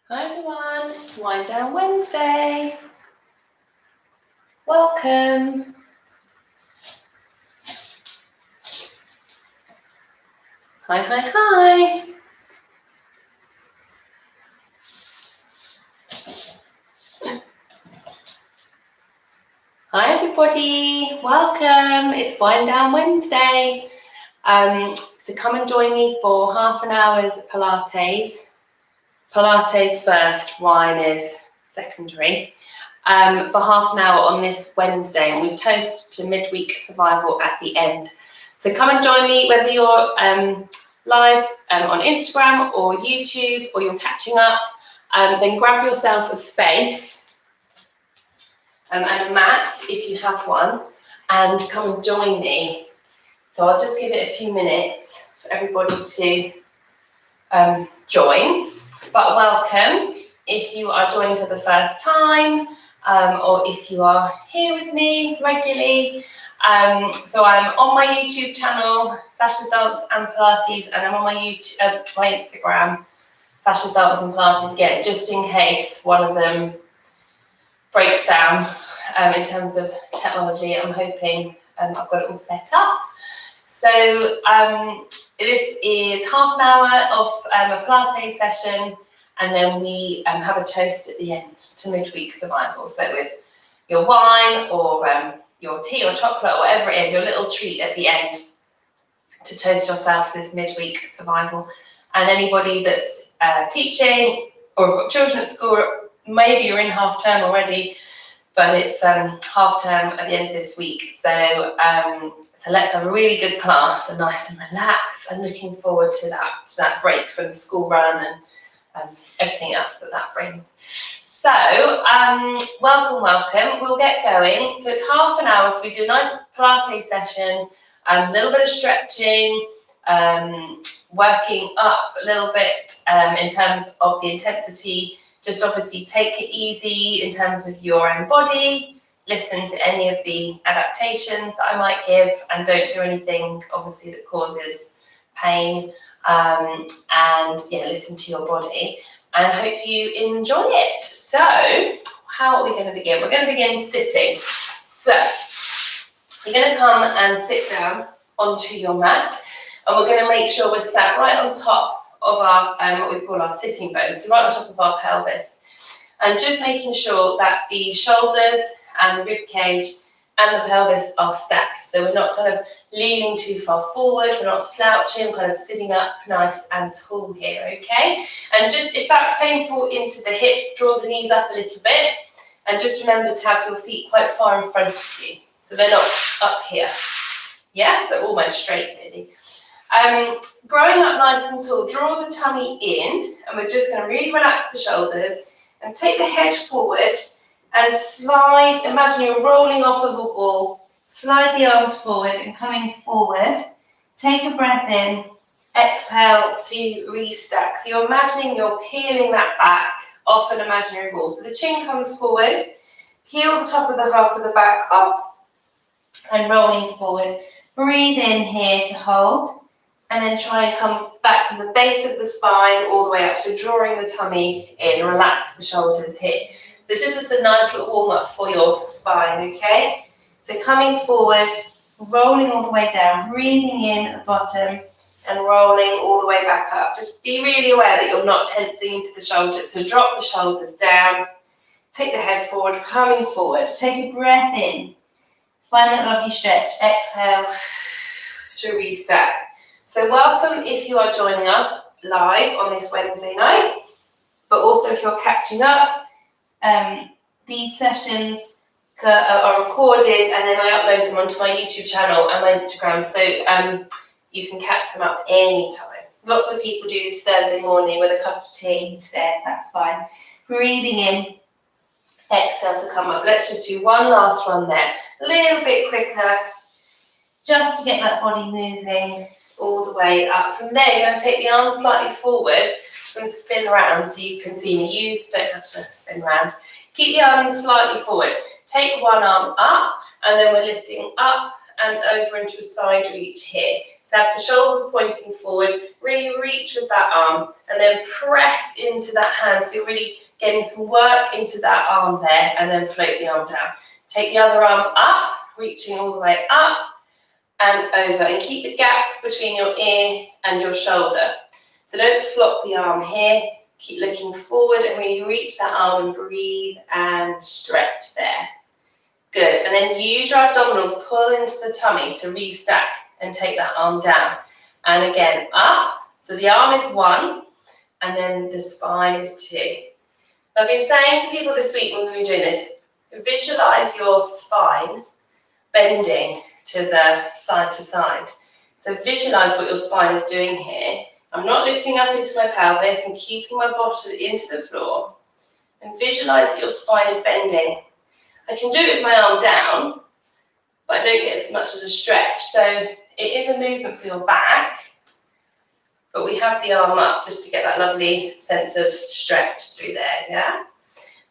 Hi everyone, it's Wind Down Wednesday. Welcome. Hi. Hi everybody, welcome. It's Wind Down Wednesday. So come and join me for half an hour's Pilates. Pilates first, wine is secondary. For half an hour on this Wednesday, and we toast to midweek survival at the end. So come and join me, whether you're live on Instagram or YouTube, or you're catching up. Then grab yourself a space and a mat if you have one, and come and join me. So I'll just give it a few minutes for everybody to join. But welcome if you are joining for the first time, or if you are here with me regularly. So I'm on my YouTube channel, Sasha's Dance and Pilates, and I'm on my my Instagram, Sasha's Dance and Pilates again, just in case one of them breaks down in terms of technology. I'm hoping I've got it all set up. So this is half an hour of a Pilates session, and then we have a toast at the end to midweek survival. So with your wine or your tea or chocolate, or whatever it is, your little treat at the end to toast yourself to this midweek survival. And anybody that's teaching or got children at school, maybe you're in half term already, but it's half term at the end of this week. So let's have a really good class and nice and relaxed, and looking forward to that break from the school run and everything else that brings. So welcome. We'll get going. So it's half an hour. So we do a nice Pilates session, a little bit of stretching, working up a little bit in terms of the intensity. Just obviously take it easy in terms of your own body. Listen to any of the adaptations that I might give, and don't do anything obviously that causes pain. And listen to your body, and hope you enjoy it. So how are we going to begin? We're going to begin sitting. So you're going to come and sit down onto your mat, and we're going to make sure we're sat right on top of our what we call our sitting bones, so right on top of our pelvis, and just making sure that the shoulders and the rib cage and the pelvis are stacked. So we're not kind of leaning too far forward, we're not slouching, kind of sitting up nice and tall here, okay? And just, if that's painful into the hips, draw the knees up a little bit, and just remember to have your feet quite far in front of you, so they're not up here. Yeah, so almost straight really. Growing up nice and tall, draw the tummy in, and we're just going to really relax the shoulders and take the head forward and slide. Imagine you're rolling off of a ball. Slide the arms forward and coming forward. Take a breath in. Exhale to restack. So you're imagining you're peeling that back off an imaginary ball. So the chin comes forward. Peel the top of the half of the back off and rolling forward. Breathe in here to hold. And then try and come back from the base of the spine all the way up. So drawing the tummy in. Relax the shoulders here. This is just a nice little warm-up for your spine, okay? So coming forward, rolling all the way down, breathing in at the bottom, and rolling all the way back up. Just be really aware that you're not tensing into the shoulders. So drop the shoulders down, take the head forward, coming forward. Take a breath in. Find that lovely stretch. Exhale to restack. So welcome if you are joining us live on this Wednesday night, but also if you're catching up. These sessions are recorded, and then I upload them onto my YouTube channel and my Instagram, so you can catch them up anytime. Lots of people do this Thursday morning with a cup of tea instead. That's fine. Breathing in, exhale to come up. Let's just do one last one there, a little bit quicker, just to get that body moving all the way up. From there, you're going to take the arms slightly forward and spin around so you can see me. You don't have to spin around. Keep the arms slightly forward. Take one arm up, and then we're lifting up and over into a side reach here. So have the shoulders pointing forward, really reach with that arm, and then press into that hand. So you're really getting some work into that arm there, and then float the arm down. Take the other arm up, reaching all the way up and over, and keep the gap between your ear and your shoulder. So don't flop the arm here. Keep looking forward and really reach that arm and breathe and stretch there. Good, and then use your abdominals, pull into the tummy to restack and take that arm down. And again, up, so the arm is 1, and then the spine is 2. I've been saying to people this week when we were doing this, visualize your spine bending to the side to side. So visualize what your spine is doing here. I'm not lifting up into my pelvis and keeping my bottom into the floor. And visualize that your spine is bending. I can do it with my arm down, but I don't get as much as a stretch. So it is a movement for your back, but we have the arm up just to get that lovely sense of stretch through there, yeah?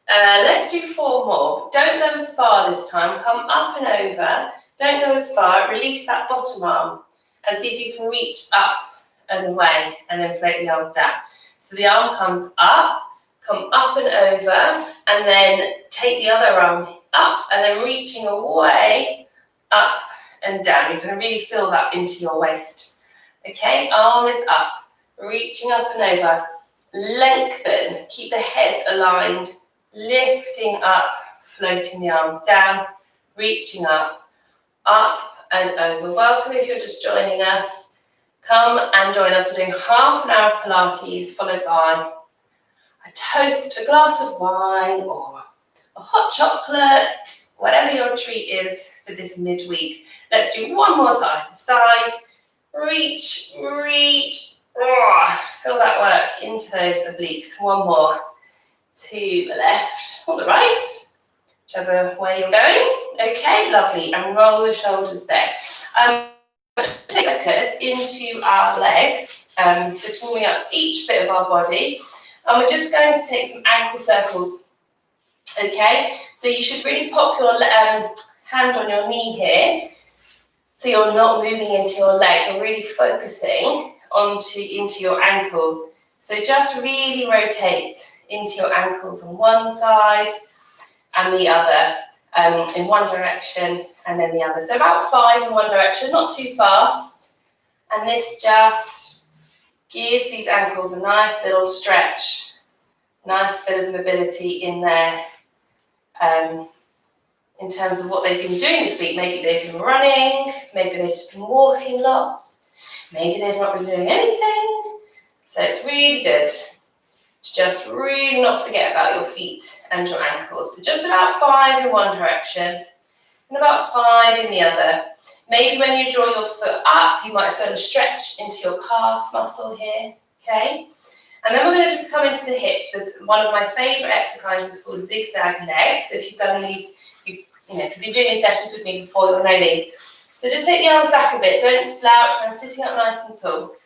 Let's do 4 more. Don't go as far this time. Come up and over. Don't go as far. Release that bottom arm and see if you can reach up and away, and then float the arms down. So the arm comes up, come up and over, and then take the other arm up, and then reaching away, up and down. You're going to really feel that into your waist. Okay, arm is up, reaching up and over. Lengthen, keep the head aligned, lifting up, floating the arms down, reaching up and over. Welcome if you're just joining us. Come and join us. We're doing half an hour of Pilates, followed by a toast, a glass of wine, or a hot chocolate, whatever your treat is for this midweek. Let's do 1 more time. Side, reach, feel that work into those obliques. 1 more. To the left or the right, whichever way you're going. Okay, lovely. And roll the shoulders there. Take focus into our legs, just warming up each bit of our body. And we're just going to take some ankle circles. Okay, so you should really pop your hand on your knee here, so you're not moving into your leg. You're really focusing into your ankles. So just really rotate into your ankles on one side and the other, in one direction and then the other. So about 5 in one direction, not too fast. And this just gives these ankles a nice little stretch, nice bit of mobility in there, in terms of what they've been doing this week. Maybe they've been running, maybe they've just been walking lots, maybe they've not been doing anything. So it's really good to just really not forget about your feet and your ankles. So just about 5 in one direction and about 5 in the other. Maybe when you draw your foot up, you might feel a stretch into your calf muscle here, okay? And then we're going to just come into the hips with one of my favourite exercises called zigzag legs. So if you've done these, if you've been doing these sessions with me before, you'll know these. So just take the arms back a bit, don't slouch, and sitting up nice and tall.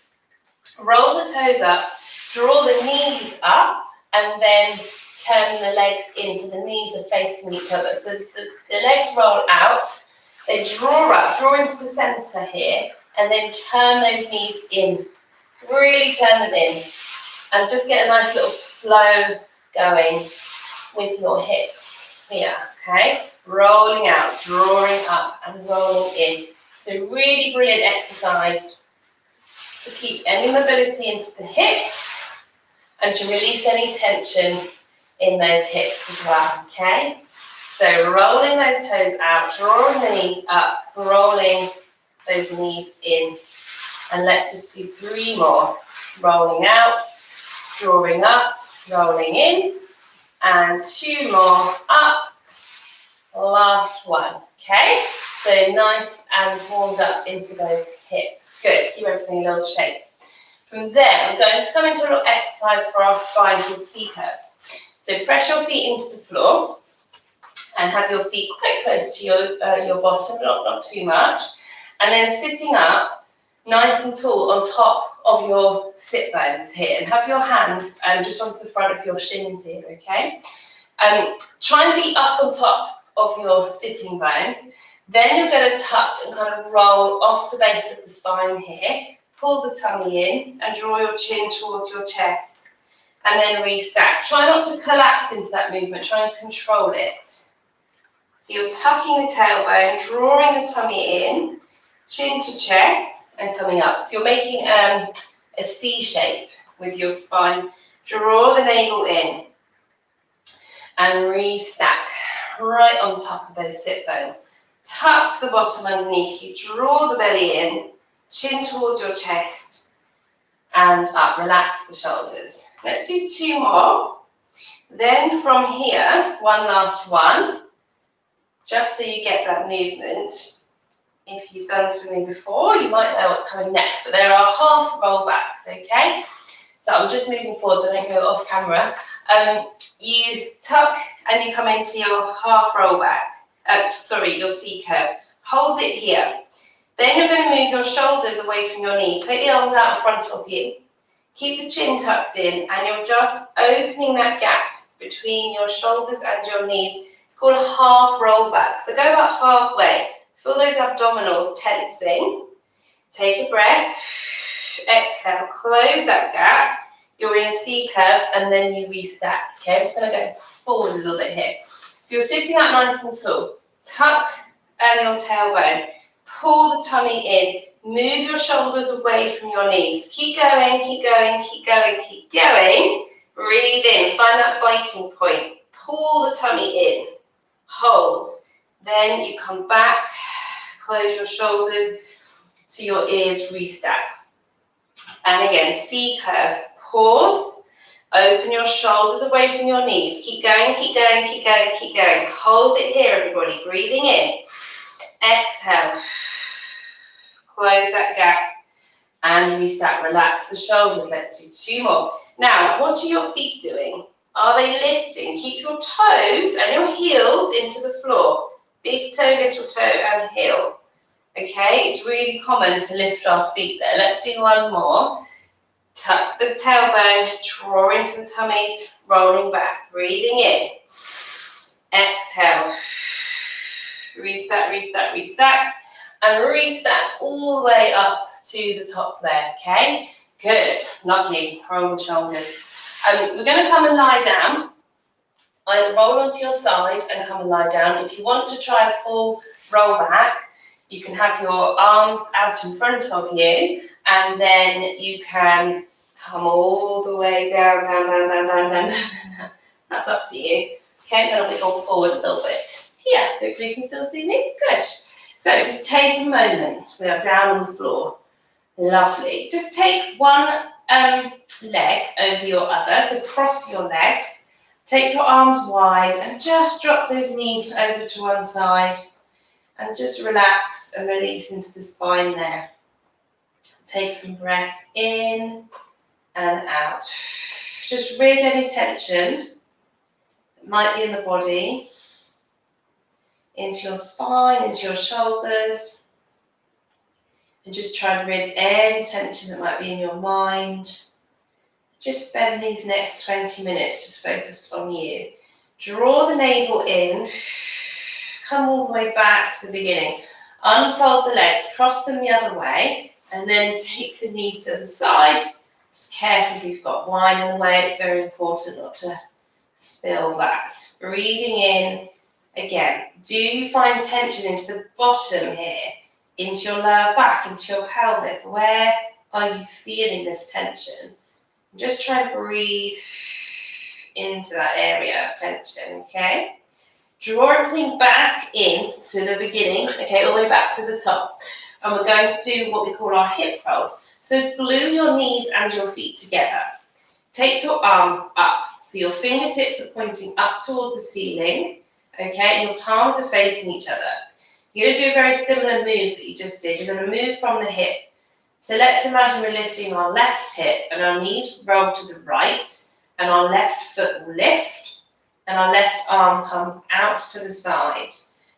Roll the toes up, draw the knees up, and then turn the legs in so the knees are facing each other. So the legs roll out, they draw up, draw into the centre here, and then turn those knees in. Really turn them in. And just get a nice little flow going with your hips here, okay? Rolling out, drawing up, and rolling in. So really brilliant exercise to keep any mobility into the hips and to release any tension in those hips as well, okay? So rolling those toes out, drawing the knees up, rolling those knees in. And let's just do 3 more. Rolling out, drawing up, rolling in, and 2 more up. Last one, okay? So nice and warmed up into those hips. Good, keep everything in a little shape. From there, we're going to come into a little exercise for our spine called C-curve. So press your feet into the floor and have your feet quite close to your bottom, not too much. And then sitting up, nice and tall on top of your sit bones here, and have your hands just onto the front of your shins here, okay? Try and be up on top of your sitting bones, Then you're going to tuck and kind of roll off the base of the spine here. Pull the tummy in and draw your chin towards your chest. And then restack. Try not to collapse into that movement. Try and control it. So you're tucking the tailbone, drawing the tummy in, chin to chest, and coming up. So you're making a C shape with your spine. Draw the navel in and restack right on top of those sit bones. Tuck the bottom underneath you, draw the belly in, chin towards your chest, and up. Relax the shoulders. Let's do 2 more. Then from here, one last one, just so you get that movement. If you've done this with me before, you might know what's coming next, but there are half rollbacks, okay? So I'm just moving forward so I don't go off camera. You tuck and you come into your half rollback. Your C curve. Hold it here. Then you're going to move your shoulders away from your knees. Take the arms out in front of you. Keep the chin tucked in, and you're just opening that gap between your shoulders and your knees. It's called a half rollback. So go about halfway. Feel those abdominals tensing. Take a breath. Exhale. Close that gap. You're in a C curve, and then you restack. Okay, I'm just going to go forward a little bit here. So you're sitting up nice and tall. Tuck your tailbone. Pull the tummy in. Move your shoulders away from your knees. Keep going, keep going, keep going, keep going. Breathe in. Find that biting point. Pull the tummy in. Hold. Then you come back. Close your shoulders to your ears. Restack. And again, C curve. Pause. Open your shoulders away from your knees. Keep going, keep going, keep going, keep going. Hold it here, everybody. Breathing in. Exhale. Close that gap. And restack. Relax the shoulders. Let's do 2 more. Now, what are your feet doing? Are they lifting? Keep your toes and your heels into the floor. Big toe, little toe, and heel. Okay, it's really common to lift our feet there. Let's do 1 more. Tuck the tailbone, draw into the tummies, rolling back, breathing in. Exhale. Restack, restack, restack. And restack all the way up to the top there, okay? Good, lovely, roll the shoulders. We're going to come and lie down. Either roll onto your side and come and lie down. If you want to try a full roll back, you can have your arms out in front of you, and then you can come all the way down, down, down, down, down, down, down. That's up to you. Okay, I'm going to go forward a little bit. Yeah, hopefully you can still see me. Good. So just take a moment. We are down on the floor. Lovely. Just take one leg over your other. So cross your legs. Take your arms wide and just drop those knees over to one side. And just relax and release into the spine there. Take some breaths in and out. Just rid any tension that might be in the body into your spine, into your shoulders. And just try and rid any tension that might be in your mind. Just spend these next 20 minutes just focused on you. Draw the navel in. Come all the way back to the beginning. Unfold the legs, cross them the other way, and then take the knee to the side. Just careful if you've got wine in the way. It's very important not to spill that. Breathing in again. Do you find tension into the bottom here, into your lower back, into your pelvis? Where are you feeling this tension? Just try and breathe into that area of tension, okay? Draw everything back in to the beginning, okay, all the way back to the top. And we're going to do what we call our hip rolls. So glue your knees and your feet together. Take your arms up. So your fingertips are pointing up towards the ceiling, okay, and your palms are facing each other. You're going to do a very similar move that you just did. You're going to move from the hip. So let's imagine we're lifting our left hip and our knees roll to the right and our left foot will lift. And our left arm comes out to the side.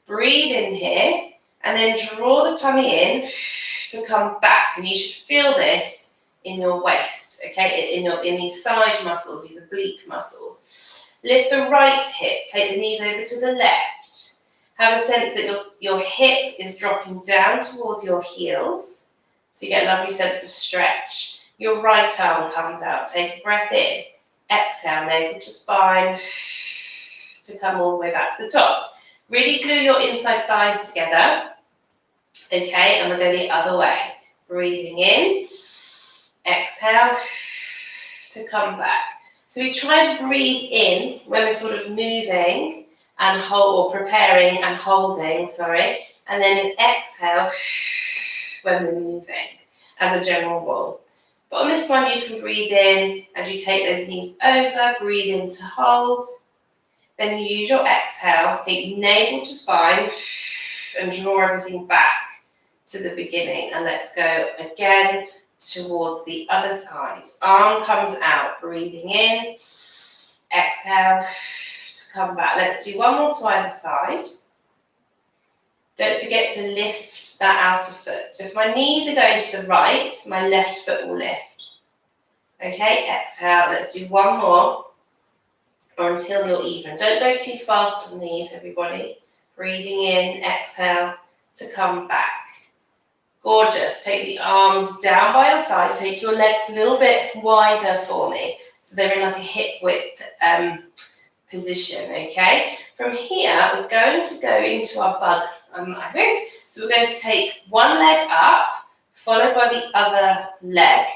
Breathe in here and then draw the tummy in to come back. And you should feel this in your waist, okay? In these side muscles, these oblique muscles. Lift the right hip, take the knees over to the left. Have a sense that your hip is dropping down towards your heels. So you get a lovely sense of stretch. Your right arm comes out. Take a breath in. Exhale, navel to spine to come all the way back to the top. Really glue your inside thighs together. Okay, and we'll go the other way. Breathing in. Exhale to come back. So we try and breathe in when we're sort of moving and hold, or preparing and holding, and then exhale when we're moving as a general rule. But on this one, you can breathe in as you take those knees over, breathe in to hold. Then you use your exhale, take navel to spine and draw everything back to the beginning. And let's go again towards the other side. Arm comes out, breathing in, exhale to come back. Let's do one more to either side. Don't forget to lift that outer foot. So if my knees are going to the right, my left foot will lift. Okay, exhale. Let's do one more, or until you're even. Don't go too fast on these, everybody. Breathing in, exhale to come back. Gorgeous. Take the arms down by your side. Take your legs a little bit wider for me, so they're in like a hip width position, okay? From here, we're going to go into our bug, I think. So we're going to take one leg up, followed by the other leg.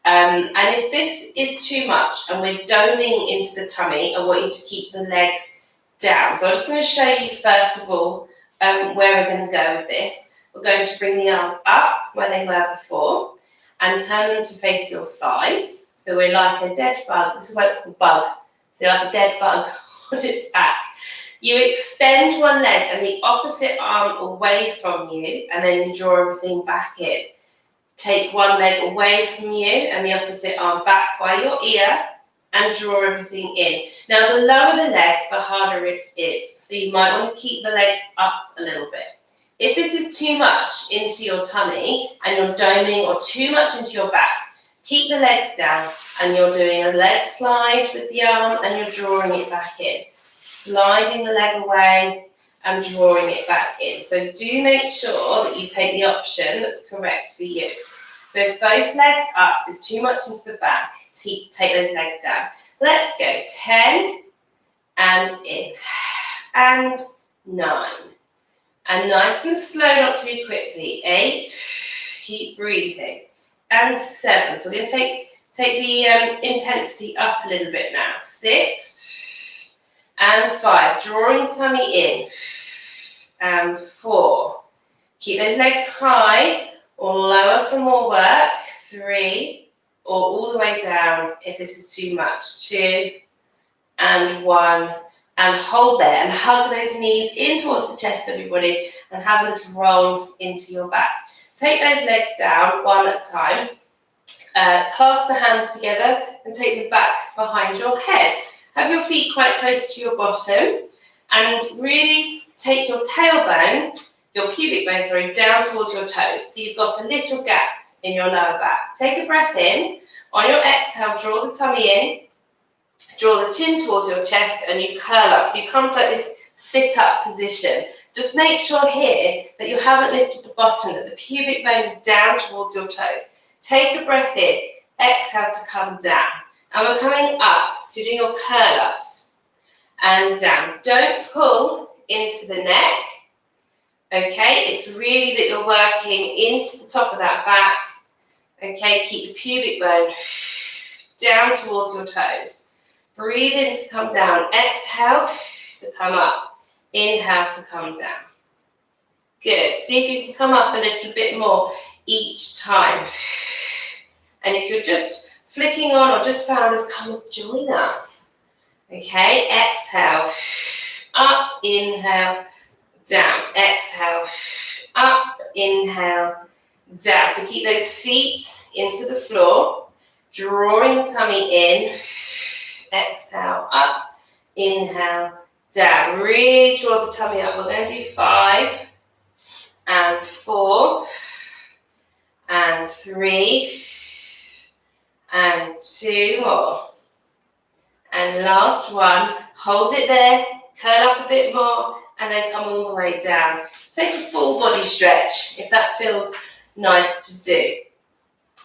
And if this is too much and we're doming into the tummy, I want you to keep the legs down. So I'm just going to show you first of all where we're going to go with this. We're going to bring the arms up where they were before and turn them to face your thighs. So we're like a dead bug. This is why it's called bug. So you're like a dead bug on its back. You extend one leg and the opposite arm away from you, and then you draw everything back in. Take one leg away from you and the opposite arm back by your ear and draw everything in. Now, the lower the leg, the harder it is. So you might want to keep the legs up a little bit. If this is too much into your tummy and you're doming, or too much into your back, keep the legs down and you're doing a leg slide with the arm and you're drawing it back in. Sliding the leg away and drawing it back in. So do make sure that you take the option that's correct for you. So if both legs up is too much into the back, take those legs down. Let's go. 10 and in and 9. And nice and slow, not too quickly. 8, keep breathing. And 7. So we're going to take the intensity up a little bit now. 6 and 5. Drawing the tummy in. And 4. Keep those legs high or lower for more work. 3, or all the way down if this is too much. 2 and 1. And hold there and hug those knees in towards the chest, everybody, and have a little roll into your back. Take those legs down one at a time. Clasp the hands together and take them back behind your head. Have your feet quite close to your bottom and really take your tailbone, your pubic bone, down towards your toes. So you've got a little gap in your lower back. Take a breath in. On your exhale, draw the tummy in. Draw the chin towards your chest and you curl up. So you come to like this sit-up position. Just make sure here that you haven't lifted the bottom, that the pubic bone is down towards your toes. Take a breath in, exhale to come down. And we're coming up, so you're doing your curl-ups. And down. Don't pull into the neck. Okay, it's really that you're working into the top of that back. Okay, keep the pubic bone down towards your toes. Breathe in to come down. Exhale to come up. Inhale to come down. Good. See if you can come up a little bit more each time. And if you're just flicking on or just found us, come and join us. Okay, exhale. Up, inhale, down. Exhale. Up, inhale, down. So keep those feet into the floor. Drawing the tummy in. Exhale, up, inhale, down. Really draw the tummy up. We're going to do 5 and 4 and 3 and 2 more. And last one. Hold it there, curl up a bit more and then come all the way down. Take a full body stretch if that feels nice to do.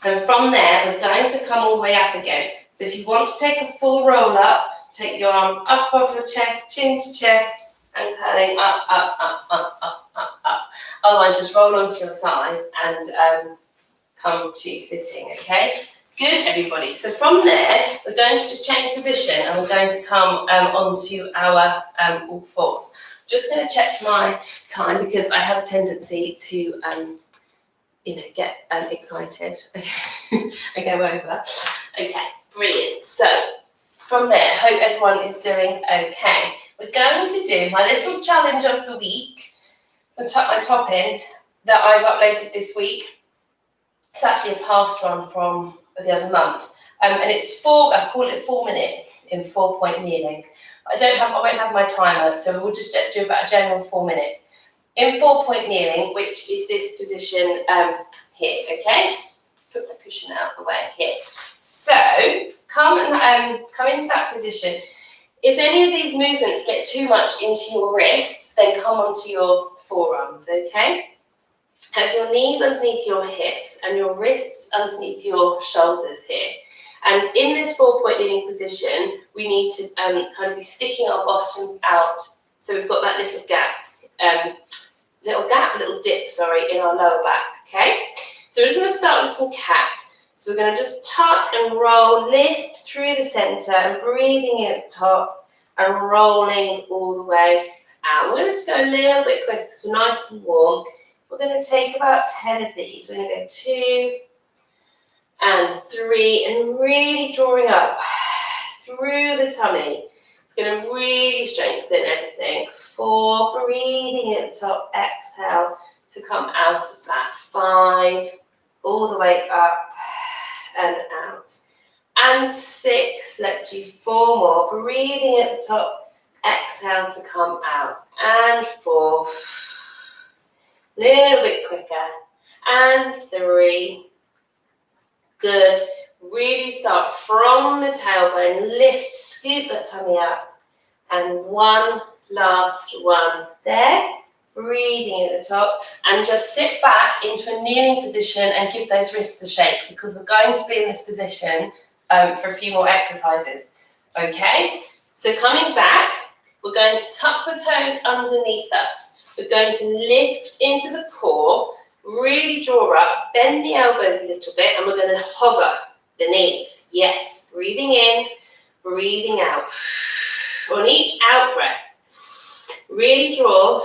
And from there, we're going to come all the way up again. So if you want to take a full roll up, take your arms up off your chest, chin to chest, and curling up, up, up, up, up, up, up. Otherwise, just roll onto your side and come to sitting, okay? Good, everybody. So from there, we're going to just change position and we're going to come onto our all fours. Just going to check my time because I have a tendency to get excited. I go over. Okay, brilliant. So from there, hope everyone is doing okay. We're going to do my little challenge of the week. So tuck my top in that I've uploaded this week. It's actually a past one from the other month. And it's I call it 4 minutes in 4-point kneeling. I won't have my timer, so we'll just do about a general 4 minutes. In 4-point kneeling, which is this position here, okay? Put my cushion out of the way here. So come into that position. If any of these movements get too much into your wrists, then come onto your forearms, okay? Have your knees underneath your hips and your wrists underneath your shoulders here. And in this 4-point kneeling position, we need to kind of be sticking our bottoms out. So we've got that little dip, in our lower back, okay? So we're just going to start with some cat. So we're going to just tuck and roll, lift through the center and breathing in at the top and rolling all the way out. We're going to just go a little bit quicker because we're nice and warm. We're going to take about 10 of these. We're going to go 2 and 3 and really drawing up through the tummy. It's going to really strengthen everything. 4, breathing at the top, exhale to come out of that. 5, all the way up and out. And 6, let's do 4 more. Breathing at the top, exhale to come out. And 4, little bit quicker. And 3, good. Really start from the tailbone, lift, scoot that tummy up. And 1 last one there. Breathing at the top. And just sit back into a kneeling position and give those wrists a shake because we're going to be in this position for a few more exercises. Okay? So coming back, we're going to tuck the toes underneath us. We're going to lift into the core, really draw up, bend the elbows a little bit, and we're going to hover the knees. Yes, breathing in, breathing out. On each out breath, really draw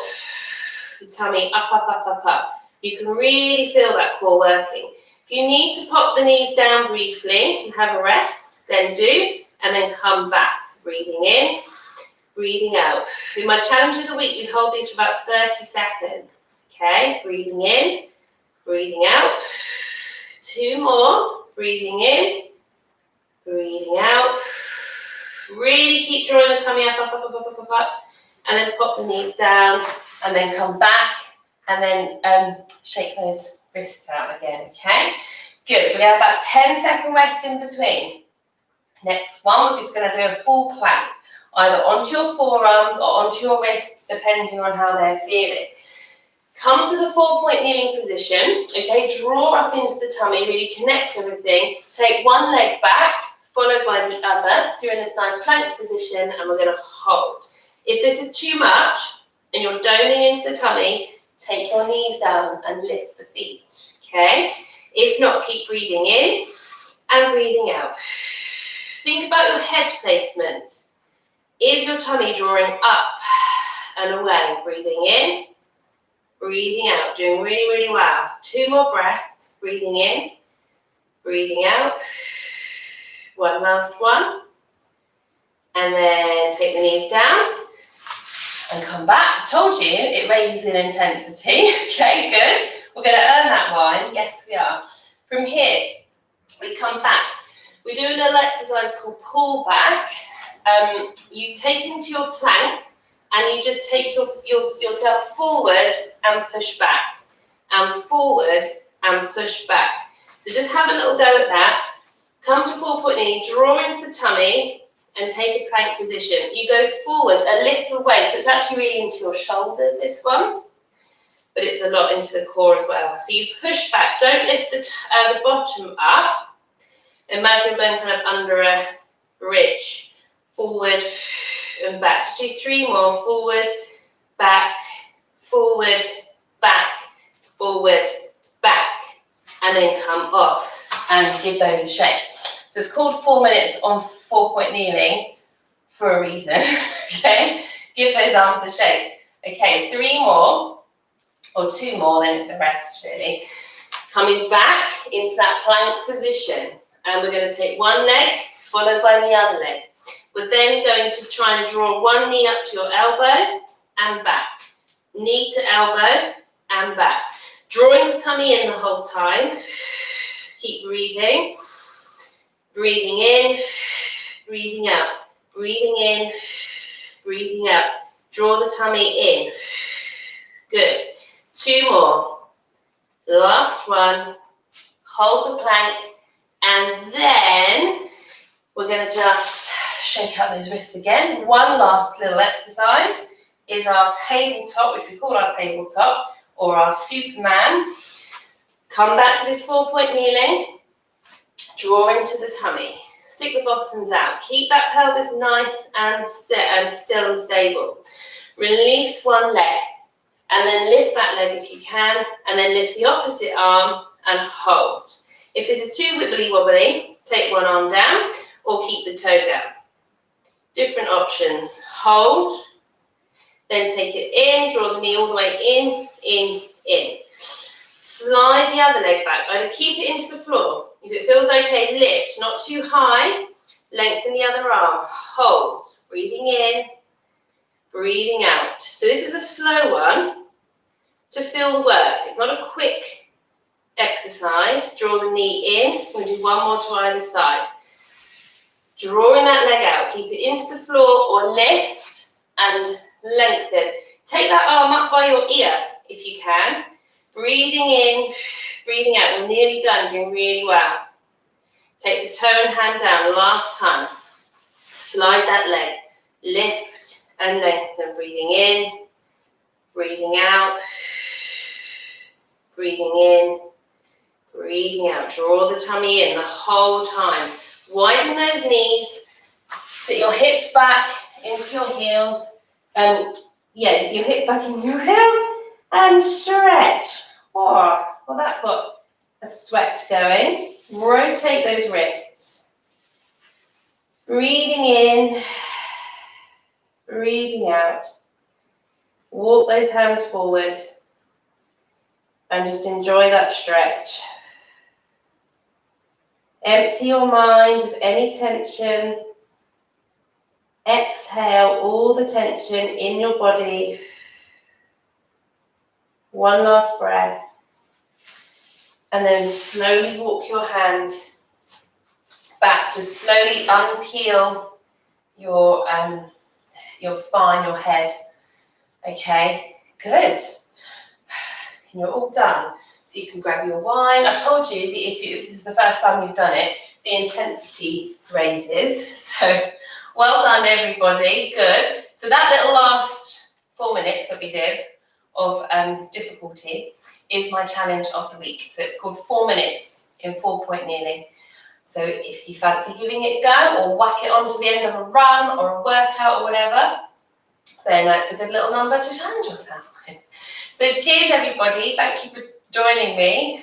the tummy up, up, up, up, up. You can really feel that core working. If you need to pop the knees down briefly and have a rest, then do, and then come back. Breathing in, breathing out. In my challenge of the week, we hold these for about 30 seconds. Okay, breathing in, breathing out. 2 more, breathing in, breathing out. Really keep drawing the tummy up, up, up, up, up, up, up. And then pop the knees down, and then come back, and then shake those wrists out again, okay? Good, so we have about 10-second rest in between. Next one, we're just going to do a full plank, either onto your forearms or onto your wrists, depending on how they're feeling. Come to the 4-point kneeling position, okay? Draw up into the tummy, really connect everything. Take one leg back, followed by the other, so you're in this nice plank position, and we're going to hold. If this is too much and you're doning into the tummy, take your knees down and lift the feet, okay? If not, keep breathing in and breathing out. Think about your head placement. Is your tummy drawing up and away? Breathing in, breathing out, doing really, really well. 2 more breaths, breathing in, breathing out. 1 last one. And then take the knees down. And come back. I told you it raises in intensity. Okay, good. We're going to earn that wine. Yes, we are. From here, we come back. We do a little exercise called pull back. You take into your plank and you just take yourself forward and push back. And forward and push back. So just have a little go at that. Come to 4-point knee, draw into the tummy, and take a plank position. You go forward a little way, so it's actually really into your shoulders, this one, but it's a lot into the core as well. So you push back, don't lift the bottom up. Imagine you're going kind of under a ridge, forward and back. Just do 3 more, forward, back, forward, back, forward, back, and then come off and give those a shake. So it's called 4 minutes on 4-point kneeling for a reason, okay? Give those arms a shake. Okay, 3 more, or 2 more, then it's a rest really. Coming back into that plank position, and we're going to take one leg, followed by the other leg. We're then going to try and draw one knee up to your elbow and back. Knee to elbow and back. Drawing the tummy in the whole time. Keep breathing. Breathing in, breathing out. Breathing in, breathing out. Draw the tummy in. Good. 2 more. Last one. Hold the plank. And then we're going to just shake out those wrists again. One last little exercise is our tabletop, which we call our tabletop, or our Superman. Come back to this 4-point kneeling. Draw into the tummy. Stick the bottoms out. Keep that pelvis nice and still and stable. Release one leg. And then lift that leg if you can. And then lift the opposite arm and hold. If this is too wibbly wobbly, take one arm down or keep the toe down. Different options. Hold. Then take it in. Draw the knee all the way in, in. Slide the other leg back. Either keep it into the floor. If it feels okay, lift. Not too high. Lengthen the other arm. Hold. Breathing in. Breathing out. So this is a slow one to feel the work. It's not a quick exercise. Draw the knee in. We'll do one more to either side. Drawing that leg out. Keep it into the floor or lift and lengthen. Take that arm up by your ear if you can. Breathing in, breathing out. We're nearly done, doing really well. Take the toe and hand down. Last time. Slide that leg. Lift and lengthen. Breathing in, breathing out. Breathing in, breathing out. Draw the tummy in the whole time. Widen those knees. Sit your hips back into your heels. Your hip back into your heels. And stretch. Oh, well, that got a sweat going. Rotate those wrists. Breathing in. Breathing out. Walk those hands forward. And just enjoy that stretch. Empty your mind of any tension. Exhale all the tension in your body. One last breath. And then slowly walk your hands back. Just slowly unpeel your spine, your head. Okay, good. And you're all done. So you can grab your wine. I told you that if this is the first time you've done it, the intensity raises. So well done, everybody. Good. So that little last 4 minutes that we did of difficulty is my challenge of the week. So it's called 4 minutes in 4-point kneeling. So if you fancy giving it a go or whack it on to the end of a run or a workout or whatever, then that's a good little number to challenge yourself with. So cheers, everybody. Thank you for joining me.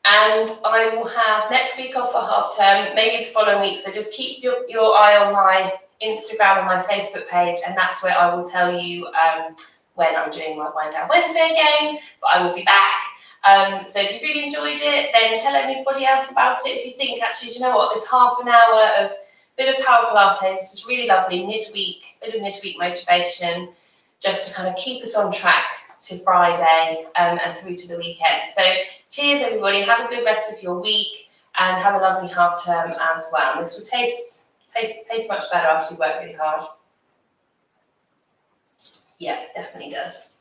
And I will have next week off for half term, maybe the following week. So just keep your eye on my Instagram and my Facebook page, and that's where I will tell you when I'm doing my Wind Down Wednesday again. But I will be back. So if you really enjoyed it, then tell anybody else about it. If you think, actually, do you know what, this half an hour of bit of power Pilates is just really lovely, bit of midweek motivation, just to kind of keep us on track to Friday and through to the weekend. So cheers, everybody. Have a good rest of your week and have a lovely half term as well. This will taste much better after you work really hard. Yeah, definitely does.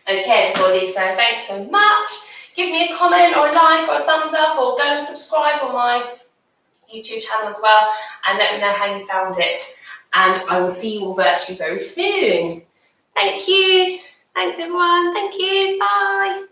Okay, everybody, so thanks so much. Give me a comment or a like or a thumbs up, or go and subscribe on my YouTube channel as well, and let me know how you found it. and I will see you all virtually very soon. Thank you. Thanks everyone. Thank you. Bye.